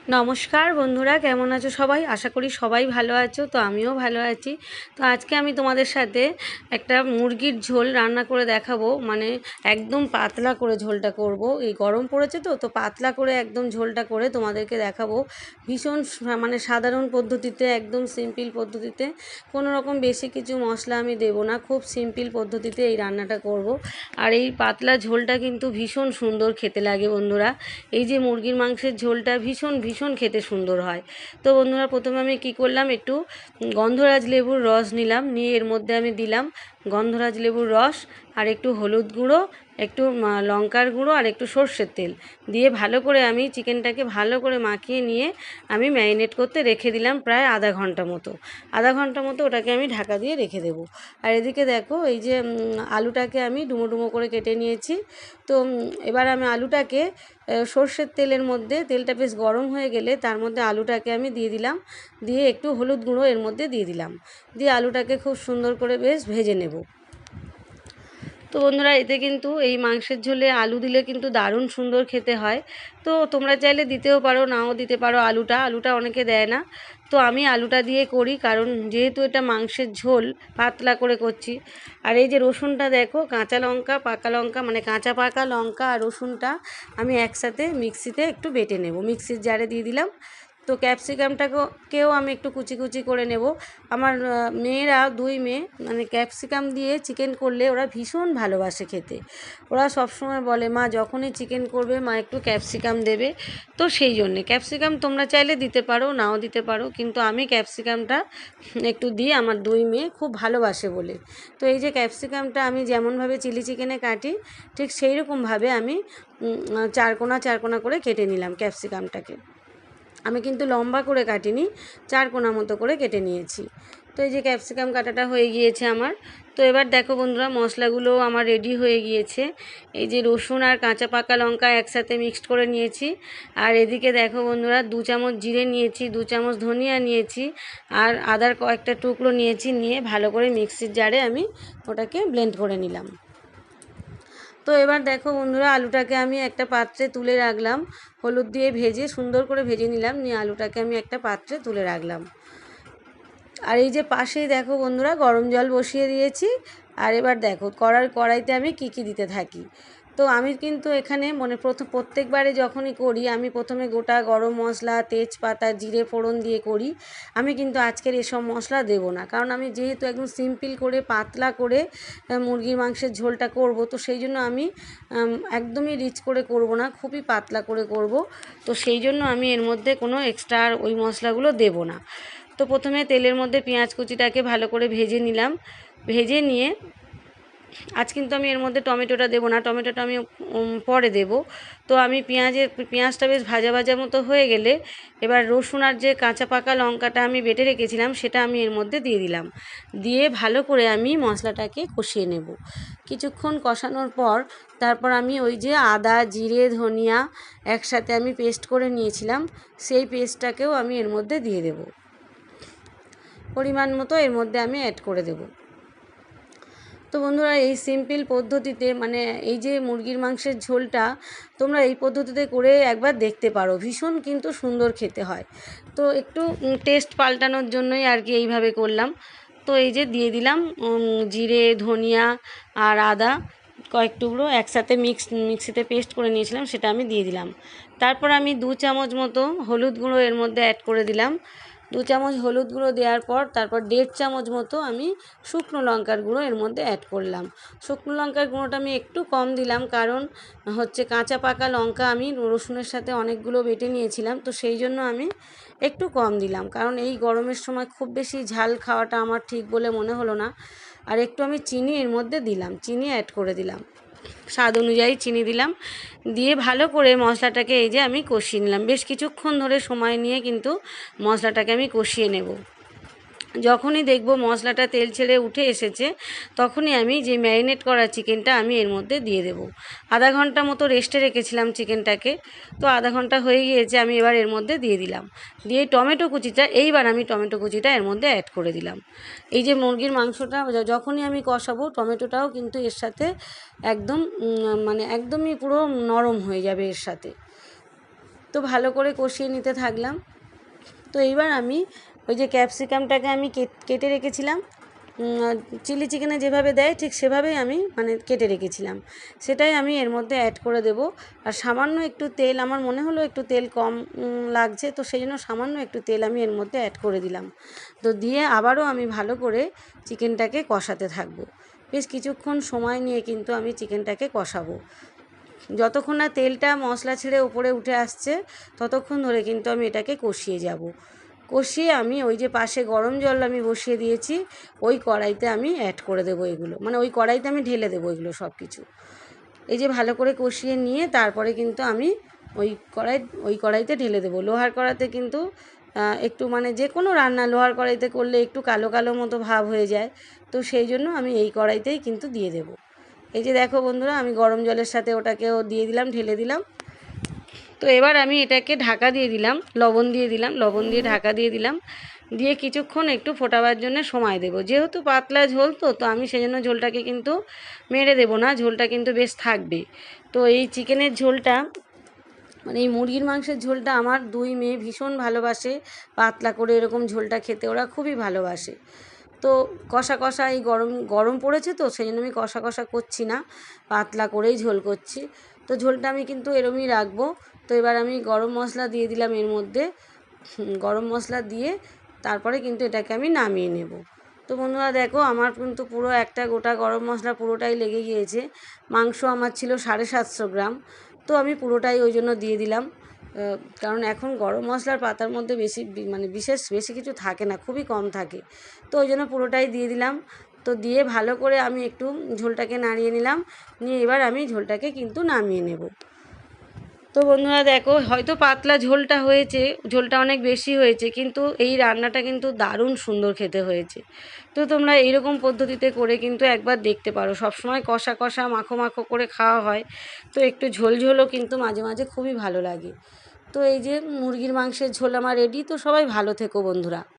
নমস্কার বন্ধুরা, কেমন আছো সবাই? আশা করি সবাই ভালো আছো। তো আমিও ভালো আছি। তো আজকে আমি তোমাদের সাথে একটা মুরগির ঝোল রান্না করে দেখাবো। মানে একদম পাতলা করে ঝোলটা করব। এই গরম পড়েছে তো পাতলা করে একদম ঝোলটা করে তোমাদেরকে দেখাবো। ভীষণ মানে সাধারণ পদ্ধতিতে, একদম সিম্পল পদ্ধতিতে, কোনো রকম বেশি কিছু মশলা আমি দেব না। খুব সিম্পল পদ্ধতিতে এই রান্নাটা করব। আর এই পাতলা ঝোলটা কিন্তু ভীষণ সুন্দর খেতে লাগে বন্ধুরা। এই যে মুরগির মাংসের ঝোলটা ভীষণ ভীষণ খেতে সুন্দর হয়। তো বন্ধুরা, প্রথমে আমি কি করলাম, একটু গন্ধরাজ লেবুর রস নিলাম, নিয়ে এর মধ্যে আমি দিলাম গন্ধরাজ লেবুর রস আর একটু হলুদ গুঁড়ো, একটু লঙ্কার গুঁড়ো আর একটু সর্ষের তেল দিয়ে ভালো করে আমি চিকেনটাকে ভালো করে মাখিয়ে নিয়ে আমি ম্যারিনেট করতে রেখে দিলাম প্রায় আধা ঘন্টা মতো ওটাকে আমি ঢাকা দিয়ে রেখে দেবো। আর এদিকে দেখো, এই যে আলুটাকে আমি ডুমো ডুমো করে কেটে নিয়েছি। তো এবার আমি আলুটাকে সর্ষের তেলের মধ্যে, তেলটা বেশ গরম হয়ে গেলে তার মধ্যে আলুটাকে আমি দিয়ে দিলাম, দিয়ে একটু হলুদ গুঁড়ো এর মধ্যে দিয়ে দিলাম, দিয়ে আলুটাকে খুব সুন্দর করে বেশ ভেজে নেব। তো বন্ধুরা, এতে কিন্তু এই মাংসের ঝোলে আলু দিলে কিন্তু দারুণ সুন্দর খেতে হয়। তো তোমরা চাইলে দিতেও পারো, নাও দিতে পারো। আলুটা অনেকে দেয় না। তো আমি আলুটা দিয়ে করি, কারণ যেহেতু এটা মাংসের ঝোল পাতলা করে করছি। আর এই যে রসুনটা দেখো, কাঁচা লঙ্কা, পাকা লঙ্কা, মানে কাঁচা পাকা লঙ্কা আর রসুনটা আমি একসাথে মিক্সিতে একটু বেটে নেব, মিক্সির জারে দিয়ে দিলাম। তো ক্যাপসিকামটাকেও আমি একটু কুচি কুচি করে নেব। আমার মেয়েরা, দুই মেয়ে, মানে ক্যাপসিকাম দিয়ে চিকেন করলে ওরা ভীষণ ভালোবাসে খেতে। ওরা সবসময় বলে, মা যখনই চিকেন করবে মা একটু ক্যাপসিকাম দেবে। তো সেই জন্যে ক্যাপসিকাম তোমরা চাইলে দিতে পারো, নাও দিতে পারো, কিন্তু আমি ক্যাপসিকামটা একটু দিই, আমার দুই মেয়ে খুব ভালোবাসে বলে। তো এই যে ক্যাপসিকামটা আমি যেমনভাবে চিলি চিকেনে কাটি, ঠিক সেই রকমভাবে আমি চারকোনা করে কেটে নিলাম ক্যাপসিকামটাকে। আমি কিন্তু লম্বা করে কাটিনি, চার কোনা মতো করে কেটে নিয়েছি। তো এই যে ক্যাপসিকাম কাটাটা হয়ে গিয়েছে আমার। তো এবার দেখো বন্ধুরা, মশলাগুলো আমার রেডি হয়ে গিয়েছে। এই যে রসুন আর কাঁচা পাকা লঙ্কা একসাথে মিক্সড করে নিয়েছি। আর এদিকে দেখো বন্ধুরা, 2 চামচ জিরে নিয়েছি, 2 চামচ ধনিয়া নিয়েছি, আর আদার কয়েকটা টুকরো নিয়েছি, নিয়ে ভালো করে মিক্সির জারে আমি ওটাকে ব্লেন্ড করে নিলাম। তো এবার দেখো বন্ধুরা, আলুটাকে আমি একটা পাত্রে তুলে রাখলাম, হলুদ দিয়ে ভেজে সুন্দর করে ভেজে নিলাম, নিয়ে আলুটাকে আমি একটা পাত্রে তুলে রাখলাম। আর এই যে পাশেই দেখো বন্ধুরা, গরম জল বসিয়ে দিয়েছি। আর এবার দেখো কড়াইতে আমি কি দিতে থাকি। তো আমি কিন্তু এখানে প্রত্যেকবারে যখনই করি, আমি প্রথমে গোটা গরম মশলা, তেজপাতা, জিরে ফোড়ন দিয়ে করি। আমি কিন্তু আজকের এসব মশলা দেব না, কারণ আমি যেহেতু একদম সিম্পল করে পাতলা করে মুরগির মাংসের ঝোলটা করব, তো সেই জন্য আমি একদমই রিচ করে করব না, খুবই পাতলা করে করব। তো সেই জন্য আমি এর মধ্যে কোনো এক্সট্রা ওই মশলাগুলো দেব না। তো প্রথমে তেলের মধ্যে পেঁয়াজ কুচিটাকে ভালো করে ভেজে নিলাম। ভেজে নিয়ে আজ কিন্তু আমি এর মধ্যে টমেটোটা দেবো না, টমেটোটা আমি পরে দেব। তো আমি পেঁয়াজটা বেশ ভাজা ভাজা মতো হয়ে গেলে এবার রসুন আর যে কাঁচা পাকা লঙ্কাটা আমি বেটে রেখেছিলাম সেটা আমি এর মধ্যে দিয়ে দিলাম, দিয়ে ভালো করে আমি মশলাটাকে কষিয়ে নেব। কিছুক্ষণ কষানোর পর তারপর আমি ওই যে আদা, জিরে, ধনিয়া একসাথে আমি পেস্ট করে নিয়েছিলাম, সেই পেস্টটাকেও আমি এর মধ্যে দিয়ে দেব। পরিমাণ মতো এর মধ্যে আমি অ্যাড করে দেব। তো বন্ধুরা, এই সিম্পল পদ্ধতিতে, মানে এই যে মুরগির মাংসের ঝোলটা তোমরা এই পদ্ধতিতে করে একবার দেখতে পারো, ভীষণ কিন্তু সুন্দর খেতে হয়। তো একটু টেস্ট পাল্টানোর জন্যই আর কি এইভাবে করলাম। তো এই যে দিয়ে দিলাম জিরে, ধনিয়া আর আদা কয়েক টুকরো একসাথে মিক্সিতে পেস্ট করে নিয়েছিলাম, সেটা আমি দিয়ে দিলাম। তারপর আমি 2 চামচ মতো হলুদ গুঁড়ো এর মধ্যে অ্যাড করে দিলাম। 2 চামচ হলুদ গুঁড়ো দেওয়ার পর তারপর 1.5 চামচ মতো আমি শুকনো লঙ্কার গুঁড়ো এর মধ্যে অ্যাড করলাম। শুকনো লঙ্কার গুঁড়োটা আমি একটু কম দিলাম, কারণ হচ্ছে কাঁচা পাকা লঙ্কা আমি রসুনের সাথে অনেকগুলো বেটে নিয়েছিলাম, তো সেই জন্য আমি একটু কম দিলাম, কারণ এই গরমের সময় খুব বেশি ঝাল খাওয়াটা আমার ঠিক বলে মনে হলো না। আর একটু আমি চিনি এর মধ্যে দিলাম, চিনি অ্যাড করে দিলাম, স্বাদ অনুযায়ী চিনি দিলাম। দিয়ে ভালো করে মশলাটাকে এই যে আমি কষিয়ে নিলাম, বেশ কিছুক্ষণ ধরে সময় নিয়ে কিন্তু মশলাটাকে আমি কষিয়ে নেব। যখনই দেখব মশলাটা তেল ছেড়ে উঠে এসেছে, তখনই আমি যে ম্যারিনেট করা চিকেনটা আমি এর মধ্যে দিয়ে দেব। আধা ঘন্টা মতো রেস্টে রেখেছিলাম চিকেনটাকে। তো আধা ঘন্টা হয়ে গিয়েছে, আমি এবার এর মধ্যে দিয়ে দিলাম, দিয়ে এইবার আমি টমেটো কুচিটা এর মধ্যে অ্যাড করে দিলাম। এই যে মুরগির মাংসটা যখনই আমি কষাবো, টমেটোটাও কিন্তু এর সাথে একদম মানে একদমই পুরো নরম হয়ে যাবে এর সাথে। তো ভালো করে কষিয়ে নিতে থাকলাম। তো এইবার আমি ওই যে ক্যাপসিকামটাকে আমি কেটে রেখেছিলাম, চিলি চিকেনে যেভাবে দেয় ঠিক সেভাবেই আমি মানে কেটে রেখেছিলাম, সেটাই আমি এর মধ্যে অ্যাড করে দেব। আর সামান্য একটু তেল, আমার মনে হলো একটু তেল কম লাগছে, তো সেই জন্য সামান্য একটু তেল আমি এর মধ্যে অ্যাড করে দিলাম। তো দিয়ে আবারও আমি ভালো করে চিকেনটাকে কষাতে থাকবো। বেশ কিছুক্ষণ সময় নিয়ে কিন্তু আমি চিকেনটাকে কষাবো। যতক্ষণ না তেলটা মশলা ছেড়ে উপরে উঠে আসছে ততক্ষণ ধরে কিন্তু আমি এটাকে কষিয়ে যাব। কষিয়ে আমি ওই যে পাশে গরম জল আমি বসিয়ে দিয়েছি, ওই কড়াইতে আমি অ্যাড করে দেবো এগুলো, মানে ওই কড়াইতে আমি ঢেলে দেবো এগুলো সব কিছু। এই যে ভালো করে কষিয়ে নিয়ে তারপরে কিন্তু আমি ওই কড়াইতে ঢেলে দেবো। লোহার কড়াইতে কিন্তু একটু মানে যে কোনো রান্না লোহার কড়াইতে করলে একটু কালো কালো মতো ভাব হয়ে যায়, তো সেই জন্য আমি এই কড়াইতেই কিন্তু দিয়ে দেবো। এই যে দেখো বন্ধুরা, আমি গরম জলের সাথে ওটাকেও দিয়ে দিলাম, ঢেলে দিলাম। তো এবার আমি এটাকে ঢাকা দিয়ে দিলাম, লবণ দিয়ে ঢাকা দিয়ে দিলাম, দিয়ে কিছুক্ষণ একটু ফোটাবার জন্য সময় দেব। যেহেতু পাতলা ঝোল তো আমি সেজন্য ঝোলটাকে কিন্তু মেরে দেব না, ঝোলটা কিন্তু বেশ থাকবে। তো এই চিকেনের ঝোলটা মানে এই মুরগির মাংসের ঝোলটা আমার দুই মেয়ে ভীষণ ভালোবাসে, পাতলা করে এরকম ঝোলটা খেতে ওরা খুবই ভালোবাসে। তো কষা কষা এই গরম পড়েছে তো সেই জন্য আমি কষা কষা করছি না, পাতলা করেই ঝোল করছি। তো ঝোলটা আমি কিন্তু এরমই রাখবো। তো এবার আমি গরম মশলা দিয়ে দিলাম এর মধ্যে, গরম মশলা দিয়ে তারপরে কিন্তু এটাকে আমি নামিয়ে নেব। তো বন্ধুরা দেখো, আমার কিন্তু পুরো একটা গোটা গরম মশলা পুরোটাই লেগে গিয়েছে। মাংস আমার ছিল 750 গ্রাম, তো আমি পুরোটাই ওই জন্য দিয়ে দিলাম। কারণ এখন গরম মশলার পাতার মধ্যে মানে বিশেষ বেশি কিছু থাকে না, খুবই কম থাকে, তো ওই জন্য পুরোটাই দিয়ে দিলাম। তো দিয়ে ভালো করে আমি একটু ঝোলটাকে নাড়িয়ে নিলাম, নিয়ে এবার আমি ঝোলটাকে কিন্তু নামিয়ে নেব। তো বন্ধুরা দেখো, হয়তো পাতলা ঝোলটা হয়েছে, ঝোলটা অনেক বেশি হয়েছে, কিন্তু এই রান্নাটা কিন্তু দারুণ সুন্দর খেতে হয়েছে। তো তোমরা এইরকম পদ্ধতিতে করে কিন্তু একবার দেখতে পারো। সবসময় কষা কষা মাখো মাখো করে খাওয়া হয়, তো একটু ঝোল ঝোলও কিন্তু মাঝে মাঝে খুবই ভালো লাগে। তো এই যে মুরগির মাংসের ঝোল আমার রেডি। তো সবাই ভালো থেকো বন্ধুরা।